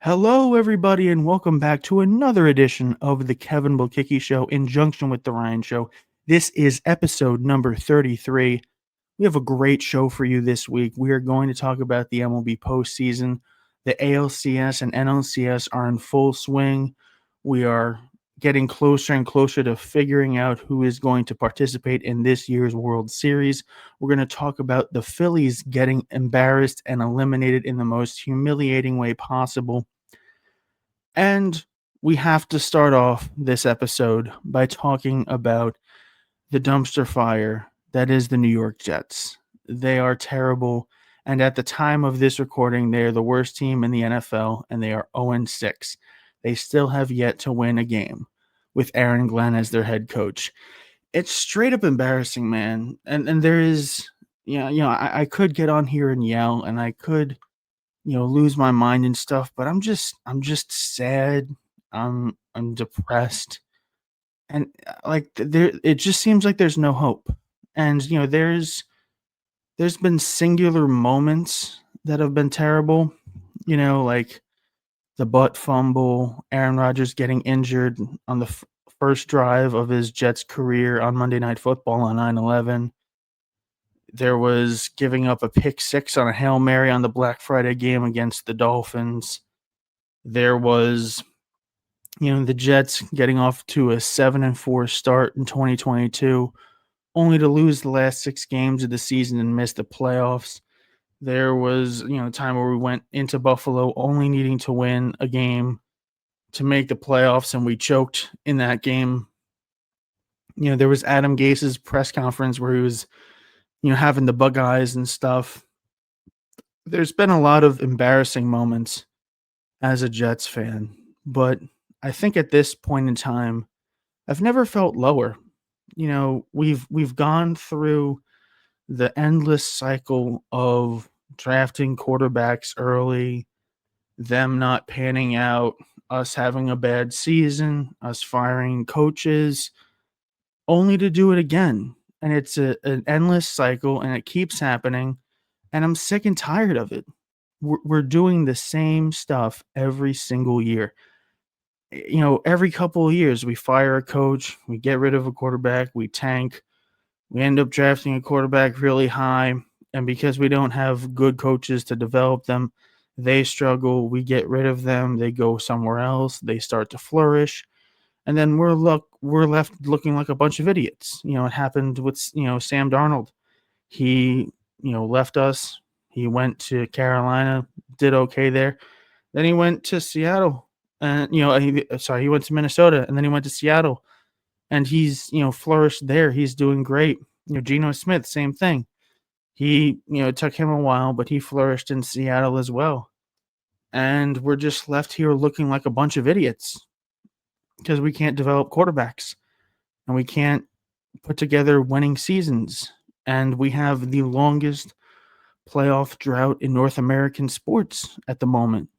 Hello, everybody, and welcome back to another edition of the Kevin Blekicki Show in junction with the Ryan Show. This is episode number 33. We have a great show for you this week. We are going to talk about the MLB postseason. The ALCS and NLCS are in full swing. We are getting closer and closer to figuring out who is going to participate in this year's World Series. We're going to talk about the Phillies getting embarrassed and eliminated in the most humiliating way possible. And we have to start off this episode by talking about the dumpster fire that is the New York Jets. They are terrible. And at the time of this recording, they are the worst team in the NFL, and they are 0-6. They still have yet to win a game with Aaron Glenn as their head coach. It's straight up embarrassing, man. And there is, I could get on here and yell, and I could lose my mind and stuff, but I'm just sad. I'm depressed. And there it just seems like there's no hope. And there's been singular moments that have been terrible, like the butt fumble, Aaron Rodgers getting injured on the first drive of his Jets career on Monday Night Football on 9/11. There was giving up a pick six on a Hail Mary on the Black Friday game against the Dolphins. There was, the Jets getting off to a 7-4 start in 2022, only to lose the last 6 games of the season and miss the playoffs. There was, a time where we went into Buffalo only needing to win a game to make the playoffs, and we choked in that game. There was Adam Gase's press conference where he was, having the bug eyes and stuff. There's been a lot of embarrassing moments as a Jets fan, but I think at this point in time, I've never felt lower. We've gone through the endless cycle of drafting quarterbacks early, them not panning out, us having a bad season, us firing coaches, only to do it again. And it's an endless cycle, and it keeps happening. And I'm sick and tired of it. We're doing the same stuff every single year. Every couple of years, we fire a coach, we get rid of a quarterback, we tank, we end up drafting a quarterback really high. And because we don't have good coaches to develop them, they struggle. We get rid of them. They go somewhere else. They start to flourish. And then we're left looking like a bunch of idiots. It happened with, Sam Darnold. He, left us. He went to Carolina, did okay there. Then he went to Seattle. And, he went to Minnesota, and then he went to Seattle. And he's, flourished there. He's doing great. Geno Smith, same thing. He, it took him a while, but he flourished in Seattle as well. And we're just left here looking like a bunch of idiots because we can't develop quarterbacks and we can't put together winning seasons. And we have the longest playoff drought in North American sports at the moment,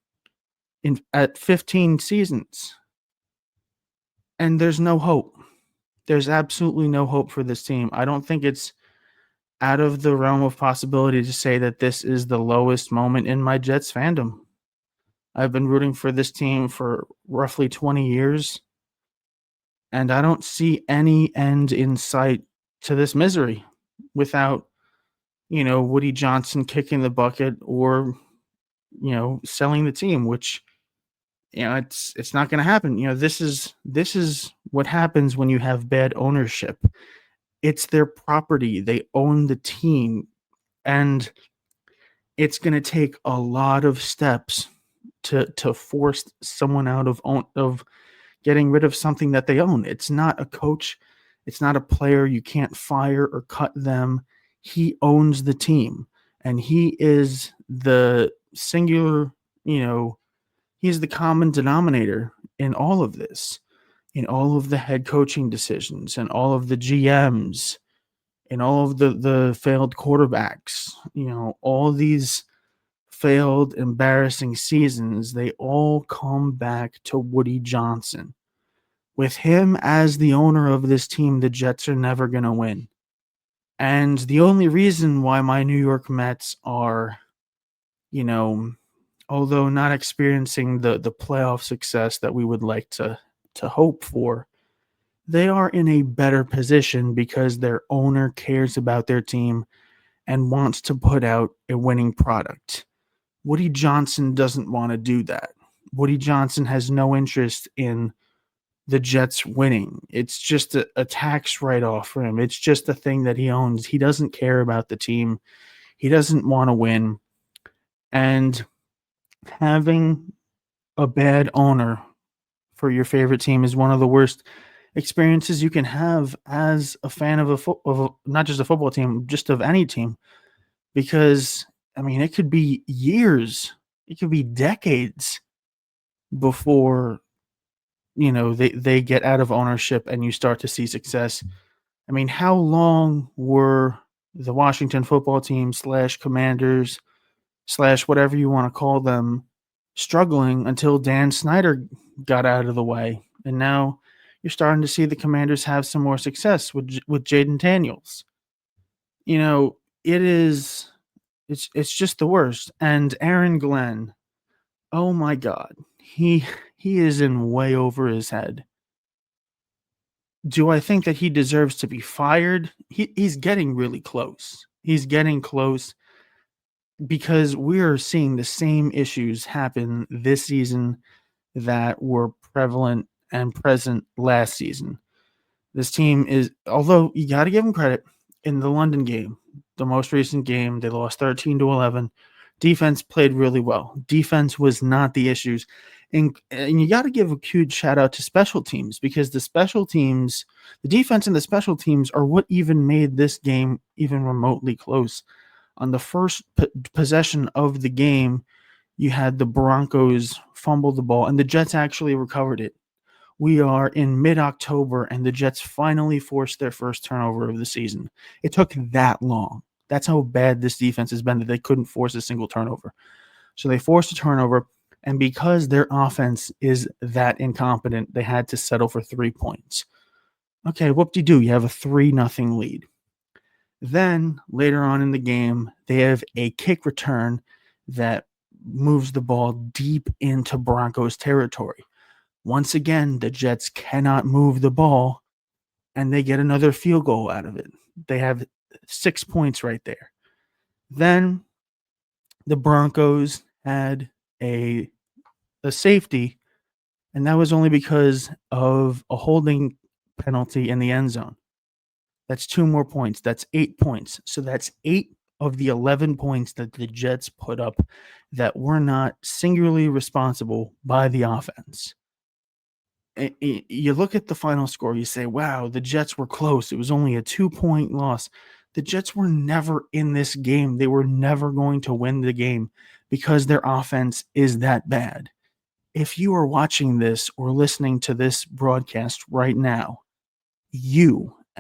at 15 seasons. And there's no hope. There's absolutely no hope for this team. I don't think it's out of the realm of possibility to say that this is the lowest moment in my Jets fandom. I've been rooting for this team for roughly 20 years, and I don't see any end in sight to this misery without, Woody Johnson kicking the bucket or, selling the team, which, it's not going to happen. This is what happens when you have bad ownership. It's their property. They own the team, and it's going to take a lot of steps to force someone out of getting rid of something that they own. It's not a coach. It's not a player. You can't fire or cut them. He owns the team, and he is the singular, he's the common denominator in all of this, in all of the head coaching decisions and all of the GMs and all of the failed quarterbacks, all these failed, embarrassing seasons, they all come back to Woody Johnson. With him as the owner of this team, the Jets are never going to win. And the only reason why my New York Mets are, although not experiencing the playoff success that we would like to hope for, they are in a better position because their owner cares about their team and wants to put out a winning product. Woody Johnson doesn't want to do that. Woody Johnson has no interest in the Jets winning. It's just a tax write off for him. It's just a thing that he owns. He doesn't care about the team. He doesn't want to win. And having a bad owner for your favorite team is one of the worst experiences you can have as a fan of not just a football team, just of any team. Because I mean, it could be years, it could be decades before they get out of ownership and you start to see success. I mean, how long were the Washington football team slash Commanders slash whatever you want to call them struggling until Dan Snyder got out of the way? And now you're starting to see the Commanders have some more success with Jaden Daniels. You know, it's just the worst. And Aaron Glenn, oh my God, he is in way over his head. Do I think that he deserves to be fired? He's getting really close. He's getting close because we're seeing the same issues happen this season that were prevalent and present last season. This team is, although you got to give them credit, in the London game, the most recent game, they lost 13-11. Defense played really well. Defense was not the issues. And you got to give a huge shout out to special teams because the defense and the special teams are what even made this game even remotely close. On the first possession of the game, you had the Broncos fumble the ball, and the Jets actually recovered it. We are in mid-October, and the Jets finally forced their first turnover of the season. It took that long. That's how bad this defense has been that they couldn't force a single turnover. So they forced a turnover, and because their offense is that incompetent, they had to settle for 3 points. Okay, whoop-de-doo, you have a 3-0 lead. Then, later on in the game, they have a kick return that moves the ball deep into Broncos territory. Once again, the Jets cannot move the ball, and they get another field goal out of it. They have 6 points right there. Then the Broncos had a safety, and that was only because of a holding penalty in the end zone. That's 2 more points. That's 8 points. So that's 8 of the 11 points that the Jets put up that were not singularly responsible by the offense. You look at the final score, you say, wow, the Jets were close. It was only a 2-point loss. The Jets were never in this game. They were never going to win the game because their offense is that bad. If you are watching this or listening to this broadcast right now,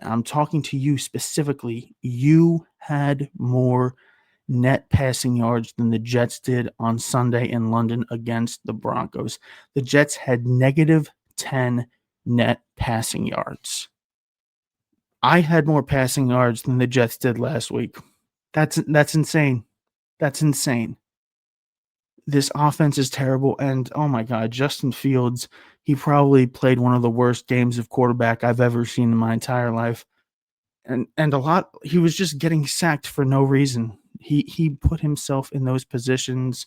I'm talking to you specifically, you had more net passing yards than the Jets did on Sunday in London against the Broncos. The Jets had negative 10 net passing yards. I had more passing yards than the Jets did last week. That's insane. That's insane. This offense is terrible, and oh my God, Justin Fields, he probably played one of the worst games of quarterback I've ever seen in my entire life. And he was just getting sacked for no reason. He put himself in those positions.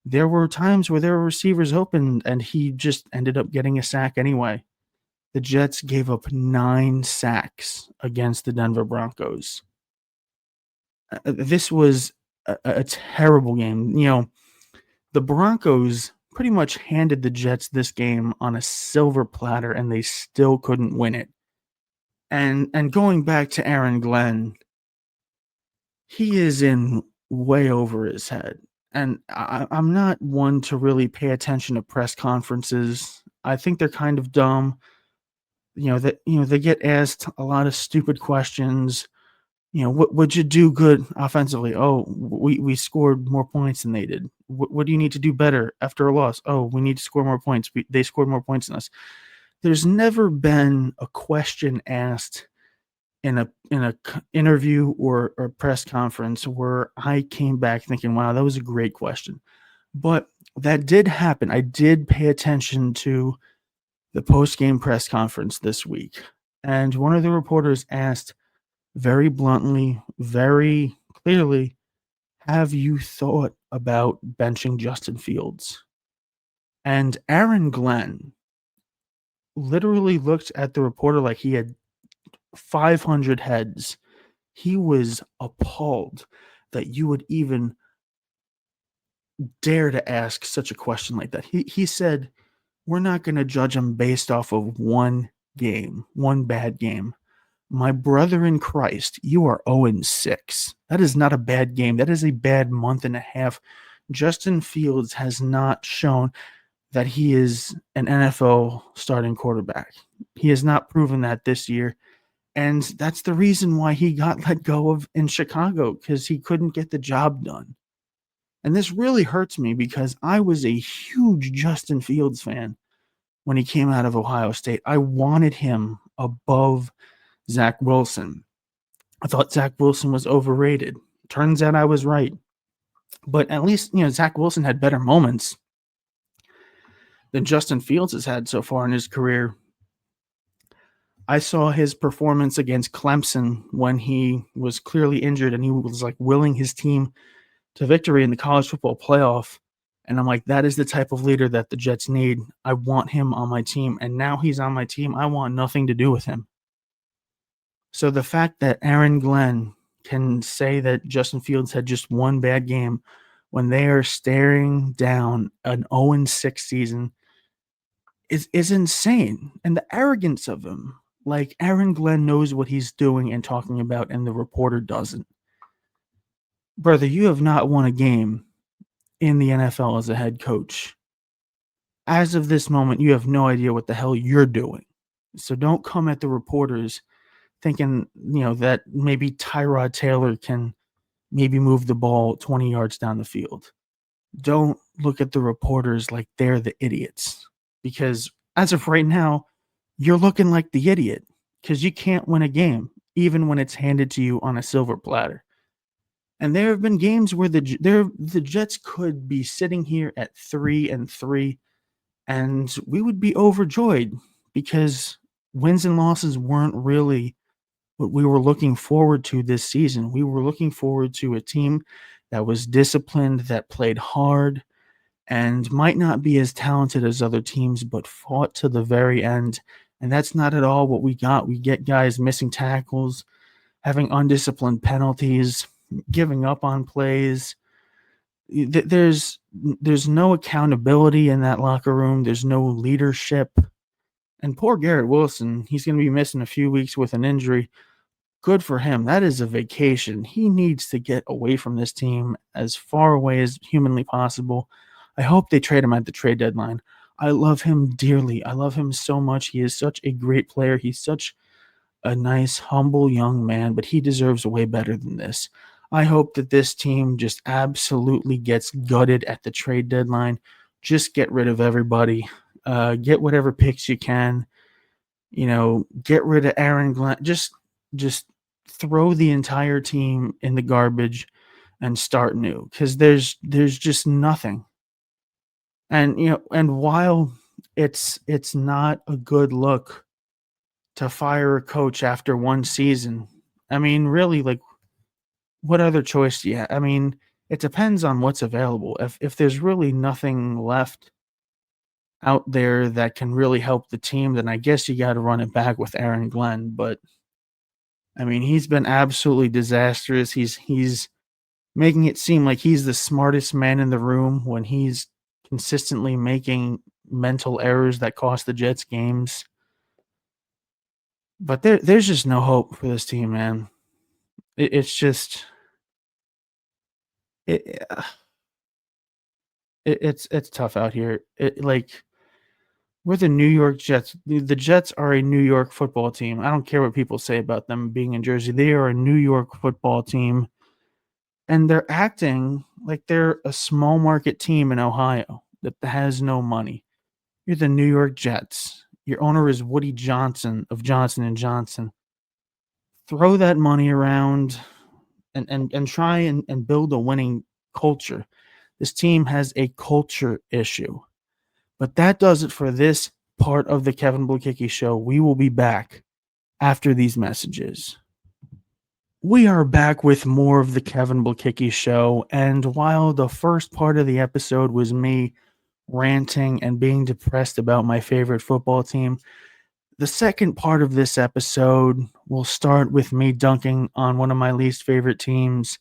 There were times where there were receivers open, and he just ended up getting a sack anyway. The Jets gave up 9 sacks against the Denver Broncos. This was a terrible game. The Broncos pretty much handed the Jets this game on a silver platter, and they still couldn't win it. And going back to Aaron Glenn, he is in way over his head. And I'm not one to really pay attention to press conferences. I think they're kind of dumb. They get asked a lot of stupid questions. What would you do good offensively? Oh, we scored more points than they did. What do you need to do better after a loss? Oh, we need to score more points. They scored more points than us. There's never been a question asked in a interview or a press conference where I came back thinking, wow, that was a great question. But that did happen. I did pay attention to the post-game press conference this week, and one of the reporters asked very bluntly, very clearly, "Have you thought about benching Justin Fields?" And Aaron Glenn literally looked at the reporter like he had 500 heads. He was appalled that you would even dare to ask such a question like that. He said, "We're not gonna judge him based off of one game, one bad game. My brother in Christ, you are 0-6. That is not a bad game. That is a bad month and a half. Justin Fields has not shown that he is an NFL starting quarterback. He has not proven that this year, and that's the reason why he got let go of in Chicago, because he couldn't get the job done." And this really hurts me because I was a huge Justin Fields fan when he came out of Ohio State. I wanted him above Zach Wilson. I thought Zach Wilson was overrated. Turns out I was right. But at least, Zach Wilson had better moments than Justin Fields has had so far in his career. I saw his performance against Clemson when he was clearly injured and he was like willing his team to victory in the college football playoff. And I'm like, that is the type of leader that the Jets need. I want him on my team. And now he's on my team. I want nothing to do with him. So the fact that Aaron Glenn can say that Justin Fields had just one bad game when they are staring down an 0-6 season is insane. And the arrogance of him, like Aaron Glenn knows what he's doing and talking about, and the reporter doesn't. Brother, you have not won a game in the NFL as a head coach. As of this moment, you have no idea what the hell you're doing. So don't come at the reporters thinking, that maybe Tyrod Taylor can maybe move the ball 20 yards down the field. Don't look at the reporters like they're the idiots, because as of right now, you're looking like the idiot because you can't win a game, even when it's handed to you on a silver platter. And there have been games where the Jets could be sitting here at 3-3, and we would be overjoyed because wins and losses weren't really what we were looking forward to this season. We were looking forward to a team that was disciplined, that played hard, and might not be as talented as other teams, but fought to the very end. And that's not at all what we got. We get guys missing tackles, having undisciplined penalties, giving up on plays. There's no accountability in that locker room. There's no leadership. And poor Garrett Wilson, he's going to be missing a few weeks with an injury. Good for him. That is a vacation. He needs to get away from this team as far away as humanly possible. I hope they trade him at the trade deadline. I love him dearly. I love him so much. He is such a great player. He's such a nice, humble young man, but he deserves way better than this. I hope that this team just absolutely gets gutted at the trade deadline. Just get rid of everybody. Get whatever picks you can. Get rid of Aaron Glenn. Just throw the entire team in the garbage and start new, because there's just nothing. And while it's not a good look to fire a coach after one season, I mean, really, like, what other choice do you have? I mean, it depends on what's available. If there's really nothing left out there that can really help the team, then I guess you got to run it back with Aaron Glenn. But I mean, he's been absolutely disastrous. He's making it seem like he's the smartest man in the room when he's consistently making mental errors that cost the Jets games. But there's just no hope for this team, man. It's just it, it's tough out here. Like, we're the New York Jets. The Jets are a New York football team. I don't care what people say about them being in Jersey. They are a New York football team, and they're acting like they're a small market team in Ohio that has no money. You're the New York Jets. Your owner is Woody Johnson of Johnson and Johnson. Throw that money around and try and build a winning culture. This team has a culture issue. But that does it for this part of the Kevin Blekicki Show. We will be back after these messages. We are back with more of the Kevin Blekicki Show, and while the first part of the episode was me ranting and being depressed about my favorite football team, the second part of this episode will start with me dunking on one of my least favorite teams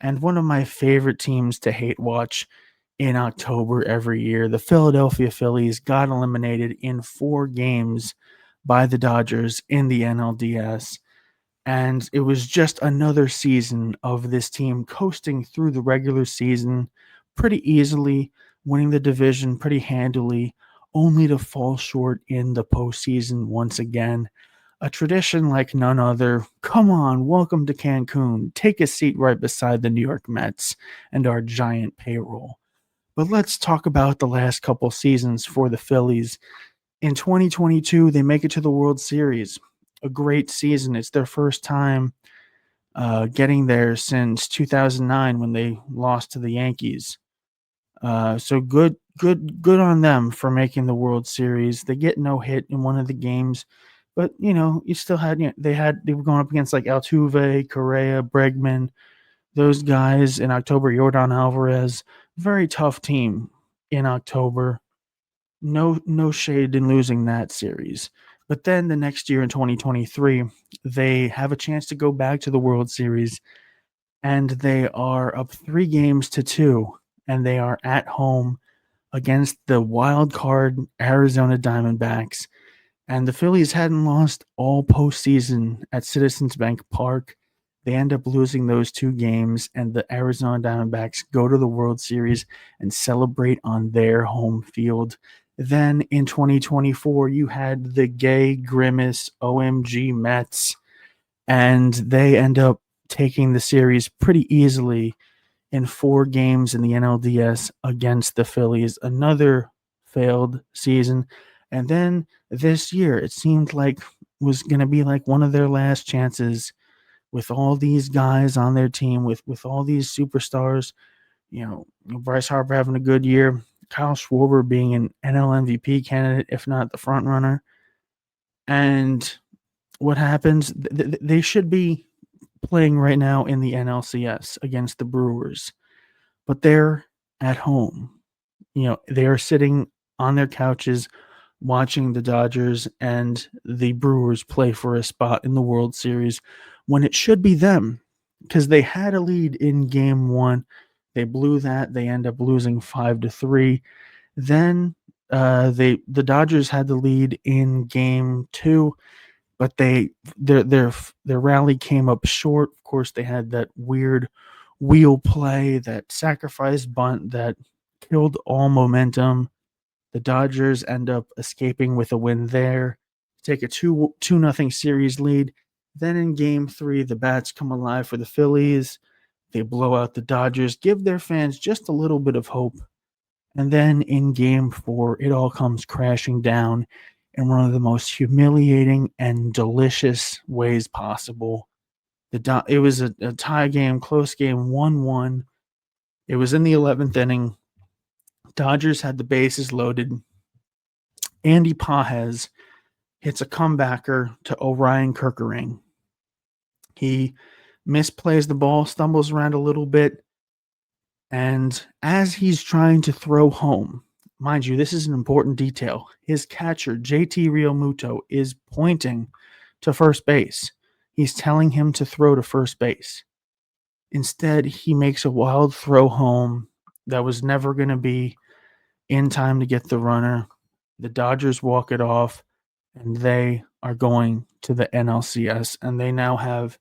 and one of my favorite teams to hate watch in October every year. The Philadelphia Phillies got eliminated in 4 games by the Dodgers in the NLDS. And it was just another season of this team coasting through the regular season pretty easily, winning the division pretty handily, only to fall short in the postseason once again. A tradition like none other. Come on, welcome to Cancun. Take a seat right beside the New York Mets and our giant payroll. But let's talk about the last couple seasons for the Phillies. In 2022, they make it to the World Series. A great season. It's their first time getting there since 2009 when they lost to the Yankees. So good on them for making the World Series. They get no hit in one of the games, but you still had they were going up against like Altuve, Correa, Bregman, those guys in October. Yordan Alvarez, very tough team in October. No shade in losing that series. But then the next year in 2023, they have a chance to go back to the World Series, and they are up 3-2, and they are at home against the wild card Arizona Diamondbacks. And the Phillies hadn't lost all postseason at Citizens Bank Park. They end up losing those 2 games, and the Arizona Diamondbacks go to the World Series and celebrate on their home field. Then in 2024, you had the gay grimace OMG Mets, and they end up taking the series pretty easily in 4 games in the NLDS against the Phillies. Another failed season. And then this year, it seemed like was going to be like one of their last chances with all these guys on their team, with all these superstars. Bryce Harper having a good year, Kyle Schwarber being an NL MVP candidate, if not the front runner. And what happens? They should be playing right now in the NLCS against the Brewers, but they're at home. They are sitting on their couches watching the Dodgers and the Brewers play for a spot in the World Series when it should be them, because they had a lead in game 1. They blew that. They end up losing 5-3. Then the Dodgers had the lead in game 2, but their rally came up short. Of course, they had that weird wheel play, that sacrifice bunt that killed all momentum. The Dodgers end up escaping with a win there, take a 2-0 series lead. Then in game 3, the bats come alive for the Phillies. They blow out the Dodgers, give their fans just a little bit of hope. And then in game 4, it all comes crashing down in one of the most humiliating and delicious ways possible. It was a tie game, close game, 1-1. It was in the 11th inning. Dodgers had the bases loaded. Andy Pages hits a comebacker to Orion Kerkering. He misplays the ball, stumbles around a little bit, and as he's trying to throw home, mind you, this is an important detail, his catcher, JT Realmuto, is pointing to first base. He's telling him to throw to first base. Instead, he makes a wild throw home that was never going to be in time to get the runner. The Dodgers walk it off, and they are going to the NLCS, and they now have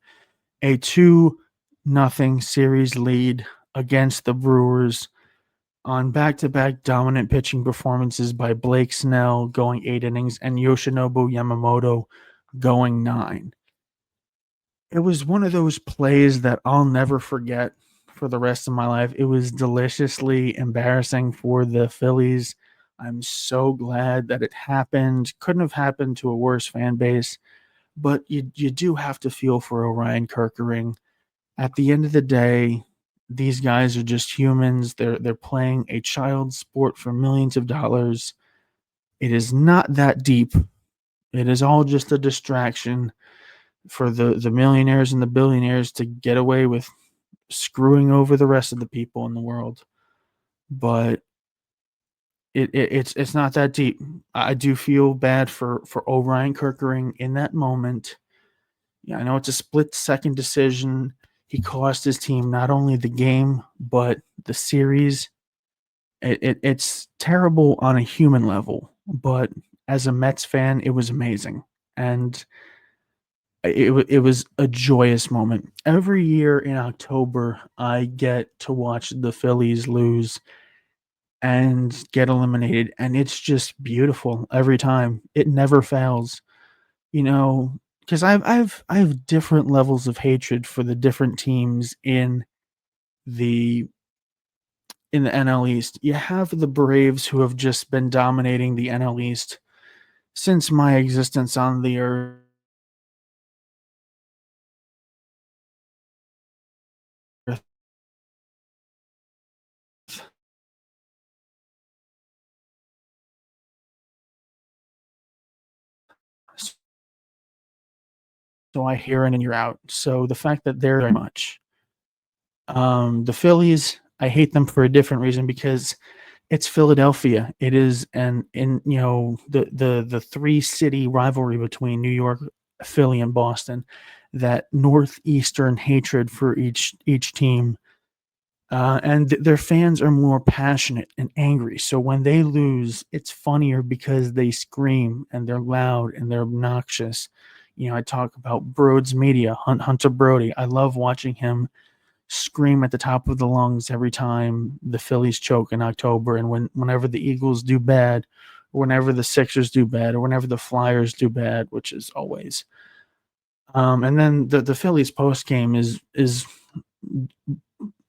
a 2-0 series lead against the Brewers on back-to-back dominant pitching performances by Blake Snell going 8 innings and Yoshinobu Yamamoto going 9. It was one of those plays that I'll never forget for the rest of my life. It was deliciously embarrassing for the Phillies. I'm so glad that it happened. Couldn't have happened to a worse fan base, but you do have to feel for Orion Kerkering. At the end of the day, these guys are just humans. They're playing a child sport for millions of dollars. It is not that deep. It is all just a distraction for the millionaires and the billionaires to get away with screwing over the rest of the people in the world. But it's not that deep. I do feel bad for Orion Kirkering in that moment. Yeah, I know it's a split second decision. He cost his team not only the game but the series. It's terrible on a human level, but as a Mets fan, it was amazing, and it was a joyous moment. Every year in October, I get to watch the Phillies lose and get eliminated, and it's just beautiful every time. It never fails, you know, because I have different levels of hatred for the different teams the in the NL East. You have the Braves who have just been dominating the NL East since my existence on the earth. So I hear in and you're out. So the fact that they're very much. The Phillies, I hate them for a different reason because it's Philadelphia. It is and in the three city rivalry between New York, Philly, and Boston. That northeastern hatred for each team, and their fans are more passionate and angry. So when they lose, it's funnier because they scream and they're loud and they're obnoxious. I talk about Broad's media, Hunter Brody. I love watching him scream at the top of the lungs every time the Phillies choke in October, and whenever the Eagles do bad, or whenever the Sixers do bad, or whenever the Flyers do bad, which is always. And then the Phillies post game is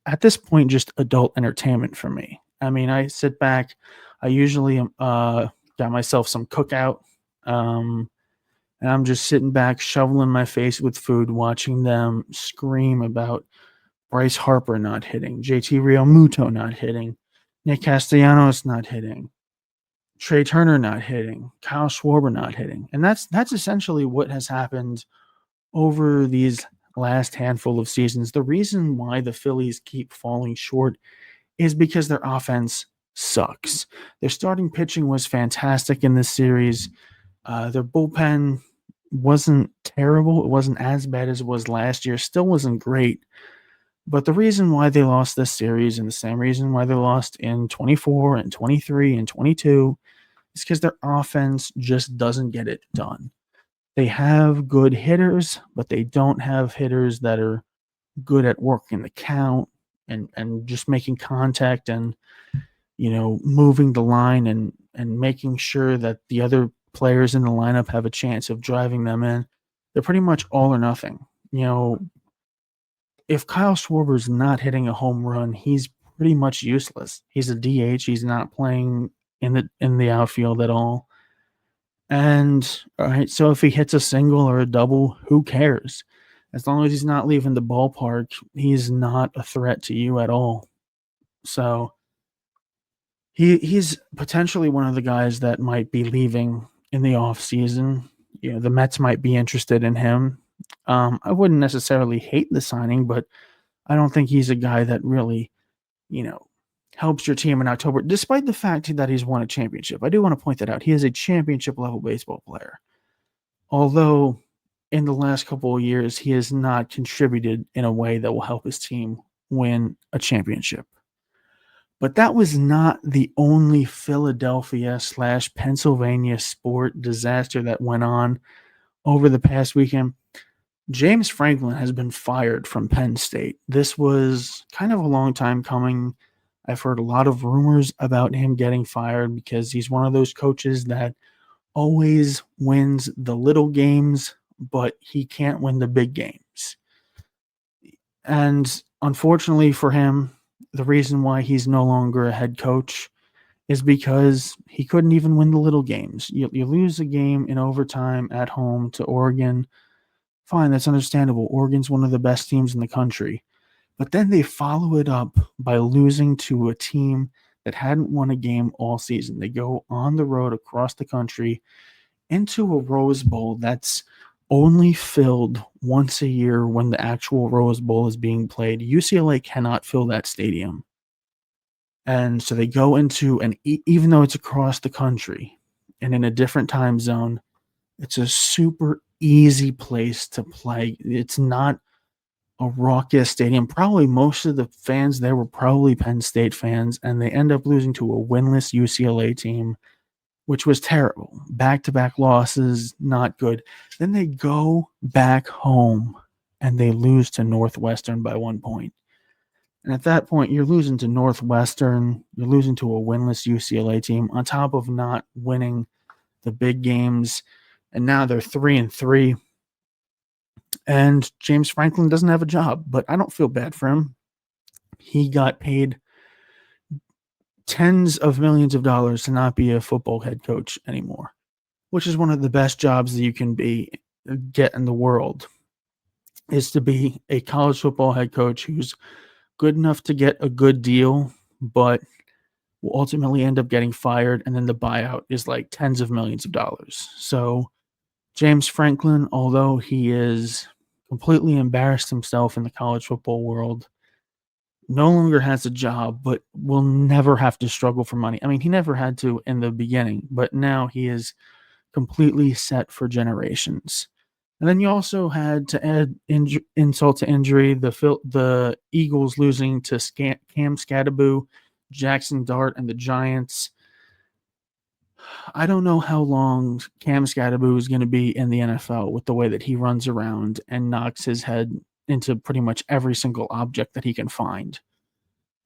at this point just adult entertainment for me. I mean, I sit back. I usually got myself some cookout, um, and I'm just sitting back, shoveling my face with food, watching them scream about Bryce Harper not hitting, JT Realmuto not hitting, Nick Castellanos not hitting, Trey Turner not hitting, Kyle Schwarber not hitting. And that's essentially what has happened over these last handful of seasons. The reason why the Phillies keep falling short is because their offense sucks. Their starting pitching was fantastic in this series. Their bullpen wasn't terrible. It wasn't as bad as it was last year. Still wasn't great. But the reason why they lost this series and the same reason why they lost in 24 and 23 and 22 is because their offense just doesn't get it done. They have good hitters, but they don't have hitters that are good at working the count and just making contact and moving the line and making sure that the other players in the lineup have a chance of driving them in. They're pretty much all or nothing. If Kyle Schwarber's not hitting a home run, he's pretty much useless. He's a DH. He's not playing in the outfield at all. And all right, so if he hits a single or a double, who cares? As long as he's not leaving the ballpark, he's not a threat to you at all. So he's potentially one of the guys that might be leaving in the offseason. The Mets might be interested in him. I wouldn't necessarily hate the signing, but I don't think he's a guy that really, you know, helps your team in October, despite the fact that he's won a championship. I do want to point that out. He is a championship level baseball player. Although in the last couple of years, he has not contributed in a way that will help his team win a championship. But that was not the only Philadelphia/Pennsylvania sport disaster that went on over the past weekend. James Franklin has been fired from Penn State. This was kind of a long time coming. I've heard a lot of rumors about him getting fired because he's one of those coaches that always wins the little games, but he can't win the big games. And unfortunately for him, the reason why he's no longer a head coach is because he couldn't even win the little games. You lose a game in overtime at home to Oregon. Fine, that's understandable. Oregon's one of the best teams in the country. But then they follow it up by losing to a team that hadn't won a game all season. They go on the road across the country into a Rose Bowl that's only filled once a year when the actual Rose Bowl is being played. UCLA cannot fill that stadium. And so they go into an even though it's across the country and in a different time zone, it's a super easy place to play. It's not a raucous stadium. Probably most of the fans there were probably Penn State fans, and they end up losing to a winless UCLA team, which was terrible. Back-to-back losses, not good. Then they go back home and they lose to Northwestern by 1 point. And at that point, you're losing to Northwestern, you're losing to a winless UCLA team on top of not winning the big games. And now they're 3-3. And James Franklin doesn't have a job, but I don't feel bad for him. He got paid tens of millions of dollars to not be a football head coach anymore, which is one of the best jobs that you can get in the world, is to be a college football head coach who's good enough to get a good deal, but will ultimately end up getting fired, and then the buyout is like tens of millions of dollars. So James Franklin, although he is completely embarrassed himself in the college football world, no longer has a job, but will never have to struggle for money. I mean, he never had to in the beginning, but now he is completely set for generations. And then you also had to add insult to injury, the Eagles losing to Cam Scadaboo, Jackson Dart, and the Giants. I don't know how long Cam Scadaboo is going to be in the NFL with the way that he runs around and knocks his head into pretty much every single object that he can find.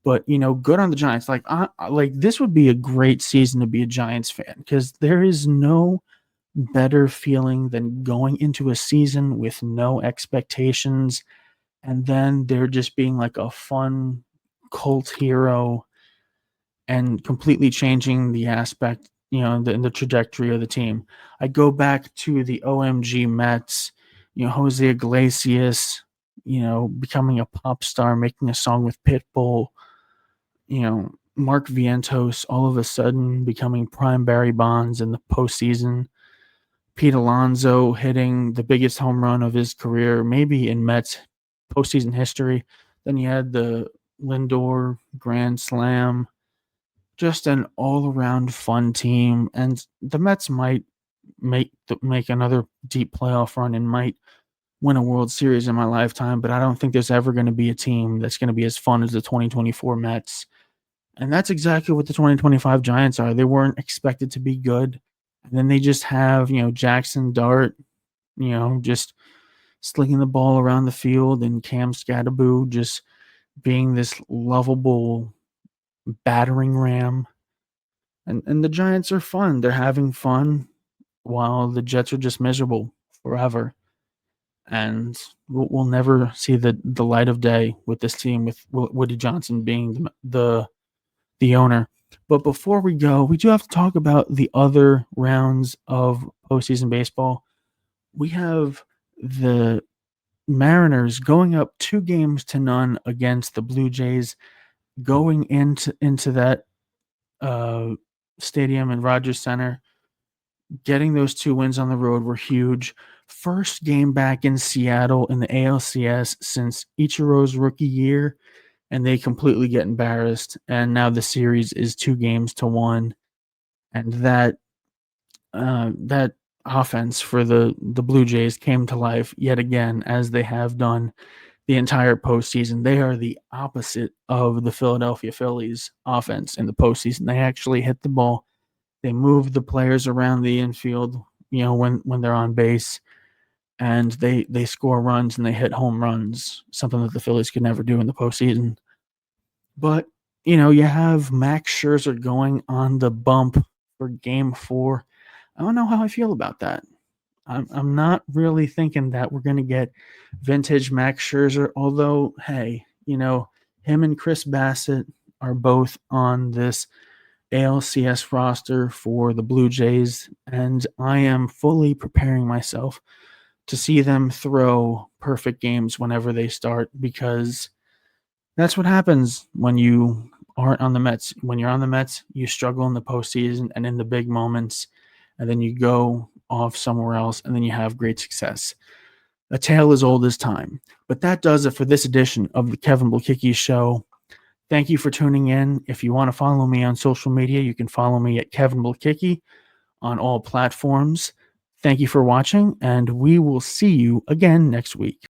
But, good on the Giants. Like this would be a great season to be a Giants fan, because there is no better feeling than going into a season with no expectations, and then there just being like a fun cult hero and completely changing the aspect, the trajectory of the team. I go back to the OMG Mets, Jose Iglesias, becoming a pop star, making a song with Pitbull, Mark Vientos all of a sudden becoming prime Barry Bonds in the postseason. Pete Alonso hitting the biggest home run of his career, maybe in Mets postseason history. Then you had the Lindor grand slam. Just an all-around fun team, and the Mets might make another deep playoff run and might win a World Series in my lifetime, but I don't think there's ever going to be a team that's going to be as fun as the 2024 Mets. And that's exactly what the 2025 Giants are. They weren't expected to be good. And then they just have, Jackson Dart, just slinging the ball around the field, and Cam Scadaboo just being this lovable battering ram. And the Giants are fun. They're having fun while the Jets are just miserable forever. And we'll never see the light of day with this team, with Woody Johnson being the owner. But before we go, we do have to talk about the other rounds of postseason baseball. We have the Mariners going up 2-0 against the Blue Jays, going into that stadium in Rogers Center. Getting those 2 wins on the road were huge. First game back in Seattle in the ALCS since Ichiro's rookie year, and they completely get embarrassed. And now the series is 2-1, and that offense for the Blue Jays came to life yet again, as they have done the entire postseason. They are the opposite of the Philadelphia Phillies offense in the postseason. They actually hit the ball. They move the players around the infield, when they're on base, and they score runs and they hit home runs, something that the Phillies could never do in the postseason. But, you have Max Scherzer going on the bump for Game 4. I don't know how I feel about that. I'm not really thinking that we're going to get vintage Max Scherzer, although, hey, him and Chris Bassett are both on this ALCS roster for the Blue Jays, and I am fully preparing myself to see them throw perfect games whenever they start, because That's what happens when you aren't on the Mets. When you're on the Mets, you struggle in the postseason and in the big moments, and then you go off somewhere else, and then you have great success. A tale as old as time. But that does it for this edition of the Kevin Blekicki Show. Thank you for tuning in. If you want to follow me on social media, you can follow me at Kevin Blekicki on all platforms. Thank you for watching, and we will see you again next week.